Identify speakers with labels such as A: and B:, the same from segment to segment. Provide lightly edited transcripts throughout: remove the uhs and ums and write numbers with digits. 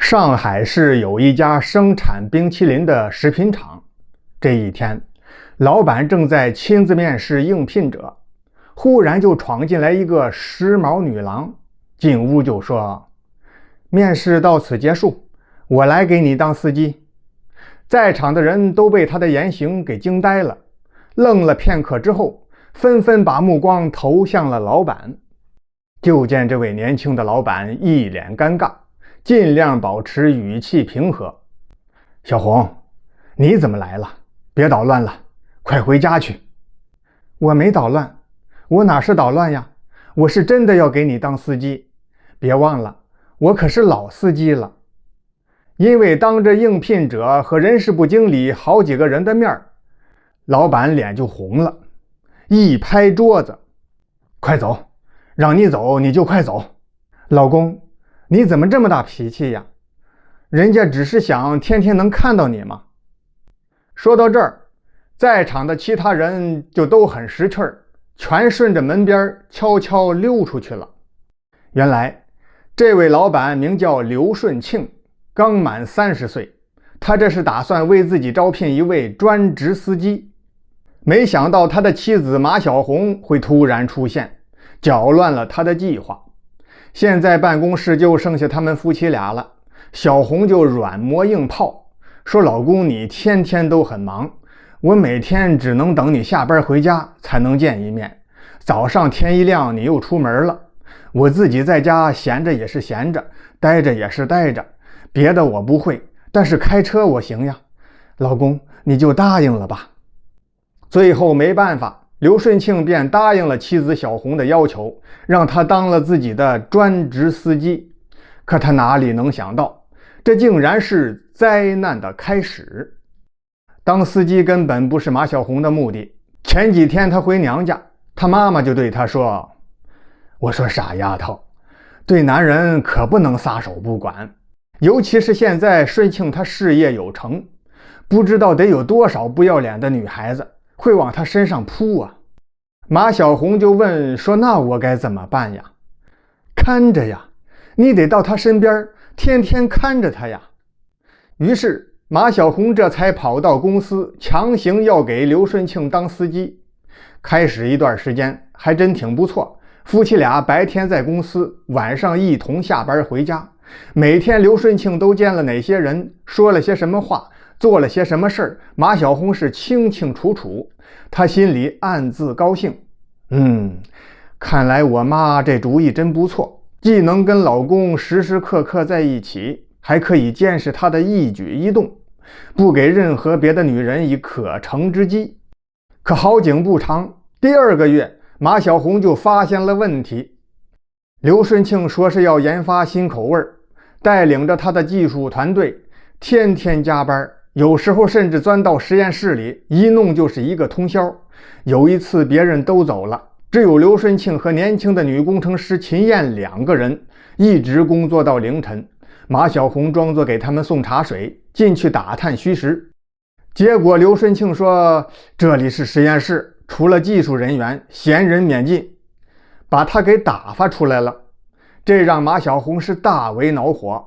A: 上海市有一家生产冰淇淋的食品厂。这一天，老板正在亲自面试应聘者，忽然就闯进来一个时髦女郎，进屋就说：“面试到此结束，我来给你当司机。”在场的人都被她的言行给惊呆了，愣了片刻之后，纷纷把目光投向了老板。就见这位年轻的老板一脸尴尬，尽量保持语气平和：“小红，你怎么来了？别捣乱了，快回家去。”“我没捣乱，我哪是捣乱呀？我是真的要给你当司机。别忘了，我可是老司机了。”因为当着应聘者和人事部经理好几个人的面，老板脸就红了，一拍桌子：“快走！让你走你就快走！老公，你怎么这么大脾气呀？人家只是想天天能看到你嘛。”说到这儿，在场的其他人就都很识趣儿，全顺着门边悄悄溜出去了。原来这位老板名叫刘顺庆，刚满30岁，他这是打算为自己招聘一位专职司机。没想到他的妻子马小红会突然出现，搅乱了他的计划。现在办公室就剩下他们夫妻俩了，小红就软磨硬泡说：“老公，你天天都很忙，我每天只能等你下班回家才能见一面。早上天一亮你又出门了，我自己在家闲着也是闲着，待着也是待着，别的我不会，但是开车我行呀。老公，你就答应了吧。”最后没办法，刘顺庆便答应了妻子小红的要求，让他当了自己的专职司机。可他哪里能想到，这竟然是灾难的开始。当司机根本不是马小红的目的。前几天他回娘家，他妈妈就对他说：“我说傻丫头，对男人可不能撒手不管，尤其是现在顺庆他事业有成，不知道得有多少不要脸的女孩子会往他身上扑啊。”马小红就问说：“那我该怎么办呀？”“看着呀，你得到他身边，天天看着他呀。”于是马小红这才跑到公司，强行要给刘顺庆当司机。开始一段时间还真挺不错，夫妻俩白天在公司，晚上一同下班回家。每天刘顺庆都见了哪些人，说了些什么话，做了些什么事儿，马小红是清清楚楚。她心里暗自高兴，看来我妈这主意真不错，既能跟老公时时刻刻在一起，还可以监视他的一举一动，不给任何别的女人以可乘之机。可好景不长，第2个月，马小红就发现了问题。刘顺庆说是要研发新口味，带领着他的技术团队天天加班，有时候甚至钻到实验室里，一弄就是一个通宵。有一次别人都走了，只有刘顺庆和年轻的女工程师秦燕2个人，一直工作到凌晨。马小红装作给他们送茶水，进去打探虚实。结果刘顺庆说：“这里是实验室，除了技术人员，闲人免进。”把他给打发出来了。这让马小红是大为恼火。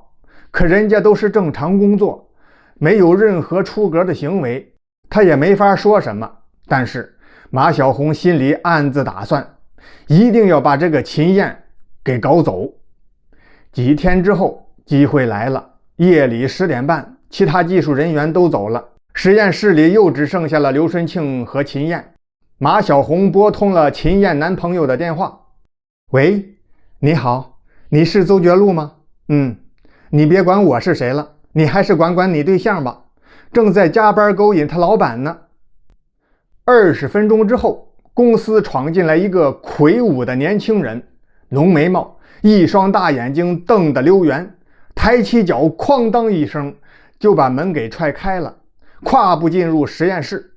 A: 可人家都是正常工作，没有任何出格的行为，他也没法说什么。但是马小红心里暗自打算，一定要把这个秦燕给搞走。几天之后，机会来了。夜里10点半，其他技术人员都走了，实验室里又只剩下了刘顺庆和秦燕。马小红拨通了秦燕男朋友的电话：“喂，你好，你是邹觉禄吗？你别管我是谁了，你还是管管你对象吧，正在加班勾引他老板呢。”20分钟之后，公司闯进来一个魁梧的年轻人，浓眉毛，一双大眼睛瞪得溜圆，抬起脚哐当一声就把门给踹开了，跨步进入实验室。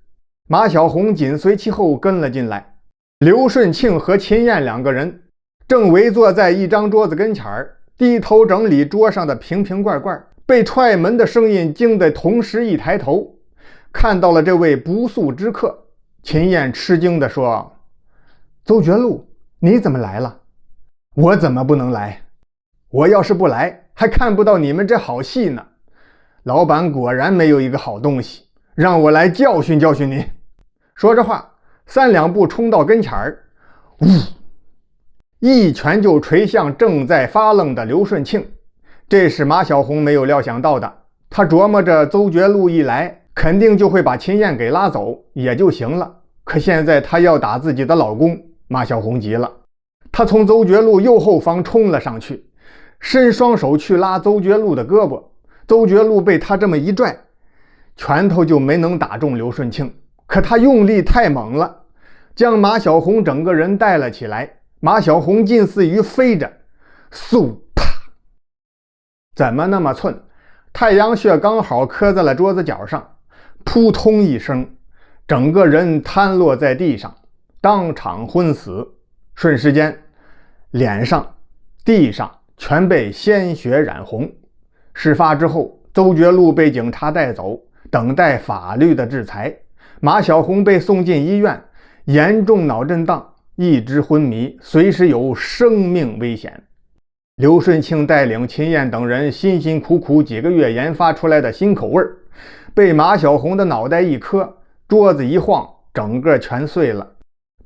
A: 马小红紧随其后跟了进来。刘顺庆和秦燕2个人正围坐在一张桌子跟前儿，低头整理桌上的瓶瓶罐罐，被踹门的声音惊得同时一抬头，看到了这位不速之客。秦燕吃惊地说：“邹觉禄，你怎么来了？”“我怎么不能来？我要是不来，还看不到你们这好戏呢。老板果然没有一个好东西，让我来教训教训你。说着话，3两步冲到跟前儿，呜，一拳就捶向正在发愣的刘顺庆。这是马小红没有料想到的，他琢磨着邹觉禄一来肯定就会把秦燕给拉走也就行了，可现在他要打自己的老公，马小红急了。他从邹觉禄右后方冲了上去，伸双手去拉邹觉禄的胳膊。邹觉禄被他这么一拽，拳头就没能打中刘顺庆，可他用力太猛了，将马小红整个人带了起来。马小红近似于飞着，嗖啪，怎么那么寸？太阳穴刚好磕在了桌子角上，扑通一声，整个人瘫落在地上，当场昏死。瞬时间，脸上、地上全被鲜血染红。事发之后，邹觉禄被警察带走，等待法律的制裁。马小红被送进医院，严重脑震荡，一直昏迷，随时有生命危险。刘顺庆带领秦燕等人辛辛苦苦几个月研发出来的新口味，被马小红的脑袋一磕，桌子一晃，整个全碎了。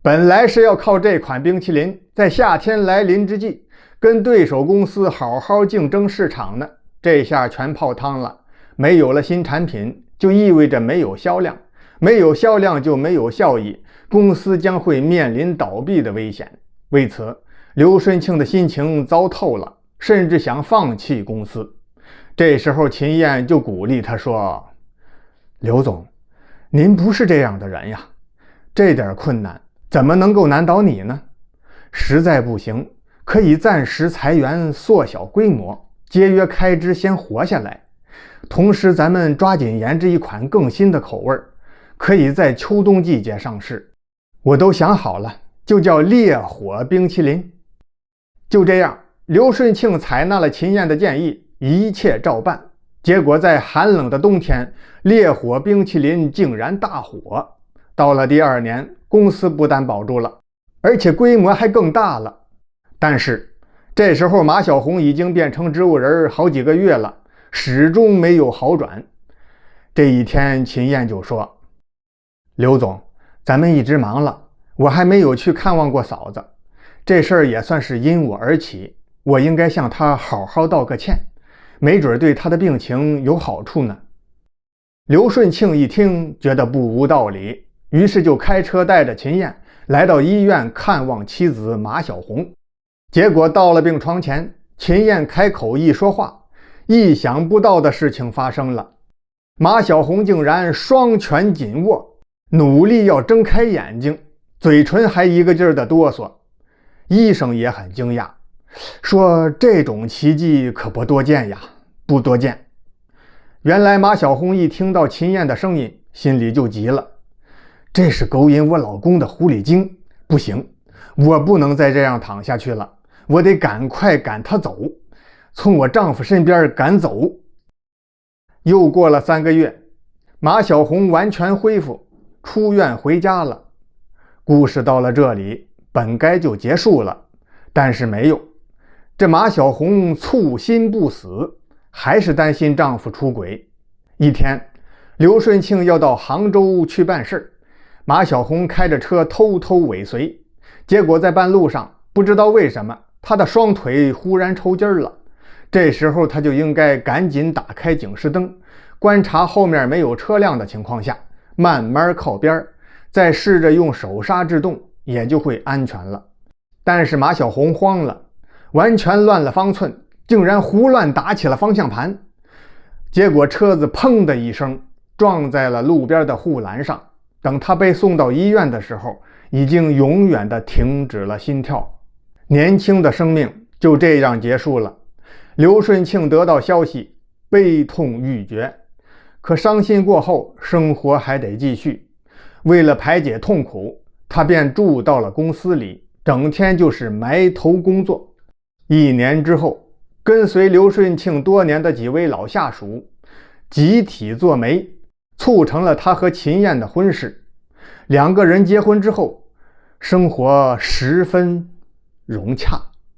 A: 本来是要靠这款冰淇淋在夏天来临之际跟对手公司好好竞争市场呢，这下全泡汤了。没有了新产品，就意味着没有销量，没有销量就没有效益，公司将会面临倒闭的危险。为此，刘顺庆的心情糟透了，甚至想放弃公司。这时候秦燕就鼓励他说：刘总，您不是这样的人呀，这点困难怎么能够难倒你呢？实在不行，可以暂时裁员，缩小规模，节约开支，先活下来。同时咱们抓紧研制一款更新的口味，可以在秋冬季节上市。我都想好了，就叫烈火冰淇淋。就这样，刘顺庆采纳了秦燕的建议，一切照办。结果在寒冷的冬天，烈火冰淇淋竟然大火。到了第2年，公司不但保住了，而且规模还更大了。但是这时候马小红已经变成植物人好几个月了，始终没有好转。这一天，秦燕就说：刘总，咱们一直忙了，我还没有去看望过嫂子，这事儿也算是因我而起，我应该向她好好道个歉，没准对她的病情有好处呢。刘顺庆一听，觉得不无道理，于是就开车带着秦燕来到医院看望妻子马小红。结果到了病床前，秦燕开口一说话，意想不到的事情发生了。马小红竟然双拳紧握，努力要睁开眼睛，嘴唇还一个劲儿的哆嗦。医生也很惊讶，说这种奇迹可不多见呀，不多见。原来马小红一听到秦燕的声音，心里就急了，这是勾引我老公的狐狸精，不行，我不能再这样躺下去了，我得赶快赶他走，从我丈夫身边赶走。又过了3个月，马小红完全恢复，出院回家了。故事到了这里，本该就结束了，但是没有。这马小红簇心不死，还是担心丈夫出轨。一天，刘顺庆要到杭州去办事，马小红开着车偷偷尾随，结果在半路上，不知道为什么他的双腿忽然抽筋了。这时候他就应该赶紧打开警示灯，观察后面没有车辆的情况下，慢慢靠边，再试着用手刹制动，也就会安全了。但是马小红慌了，完全乱了方寸，竟然胡乱打起了方向盘。结果车子砰的一声撞在了路边的护栏上，等他被送到医院的时候，已经永远的停止了心跳。年轻的生命就这样结束了。刘顺庆得到消息，悲痛欲绝。可伤心过后，生活还得继续。为了排解痛苦，他便住到了公司里，整天就是埋头工作。1年之后，跟随刘顺庆多年的几位老下属集体做媒，促成了他和秦燕的婚事。2个人结婚之后，生活十分融洽。